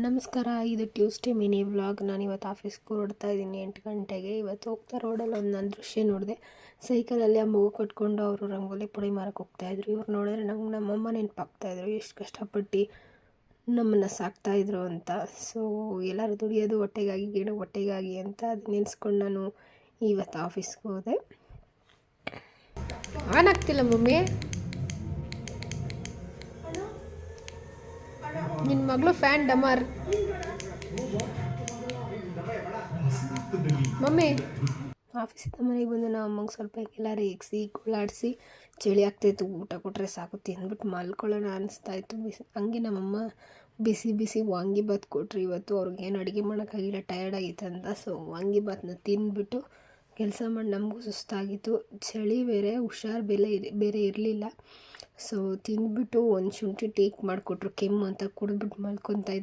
ನಮಸ್ಕಾರ, ಇದು Tuesday mini vlog. ನಾನು ಇವತ್ತು ಆಫೀಸ್ಗೆ ಹೊರಡ್ತಾ ಇದ್ದೀನಿ 8 ಗಂಟೆಗೆ. ಇವತ್ತು ಹೋಗ್ತಾ ರೋಡಲ್ಲಿ ಒಂದು ನಾನು ದೃಶ್ಯ ನೋಡಿದೆ. ಸೈಕಲಲ್ಲಿ ಆ ಮಗು ಕಟ್ಕೊಂಡು ಅವರು ರಂಗೋಲಿ ಪುಡಿ ಮಾರಕ್ಕೆ ಹೋಗ್ತಾಯಿದ್ರು. ಇವ್ರು ನೋಡಿದ್ರೆ ನಂಗೆ ನಮ್ಮಮ್ಮ ನೆನಪಾಗ್ತಾಯಿದ್ರು, ಎಷ್ಟು ಕಷ್ಟಪಟ್ಟು ನಮ್ಮನ್ನು ಸಾಕ್ತಾಯಿದ್ರು ಅಂತ. ಸೊ ಎಲ್ಲರೂ ದುಡಿಯೋದು ಹೊಟ್ಟೆಗಾಗಿ, ಗಿಡ ಹೊಟ್ಟೆಗಾಗಿ ಅಂತ ಅದು ನೆನೆಸ್ಕೊಂಡು ನಾನು ಇವತ್ತು ಆಫೀಸ್ಗೆ ಹೋದೆ. ಆನ್ ಆಗ್ತಿಲ್ಲ ಮಮ್ಮಿ, ನಿನ್ನ ಮಗಳು ಫ್ಯಾನ್ ಡಮರ್. ಮಮ್ಮಿ ಆಫೀಸಿಂದ ಮನೆಗೆ ಬಂದು ನಾವು ಅಮ್ಮಗೆ ಸ್ವಲ್ಪ ಎಲ್ಲ ರೇಗಿಸಿ ಕುಳ್ಳಾಡಿಸಿ, ಚಳಿ ಆಗ್ತಾಯಿತ್ತು, ಊಟ ಕೊಟ್ಟರೆ ಸಾಕು ತಿಂದ್ಬಿಟ್ಟು ಮಲ್ಕೊಳ್ಳೋಣ ಅನಿಸ್ತಾಯಿತ್ತು. ಹಂಗೆ ನಮ್ಮಮ್ಮ ಬಿಸಿ ಬಿಸಿ ವಾಂಗಿಬಾತ್ ಕೊಟ್ಟರು. ಇವತ್ತು ಅವ್ರಿಗೇನು ಅಡುಗೆ ಮಾಡೋಕ್ಕಾಗಿಲ್ಲ, ಟಯರ್ಡ್ ಆಗಿತ್ತು ಅಂತ. ಸೊ ವಾಂಗಿಬಾತನ್ನ ತಿಂದ್ಬಿಟ್ಟು ಕೆಲಸ ಮಾಡಿ ನಮಗೂ ಸುಸ್ತಾಗಿತ್ತು, ಚಳಿ ಬೇರೆ, ಹುಷಾರು ಬೇರೆ ಇರಲಿಲ್ಲ. ಸೊ ತಿಂದ್ಬಿಟ್ಟು ಒಂದು ಶುಂಠಿ ಟೀಕ್ ಮಾಡಿಕೊಟ್ರು, ಕೆಮ್ಮು ಅಂತ ಕುಡಿದ್ಬಿಟ್ಟು ಮಲ್ಕೊತಾ ಇದ್ದೆ.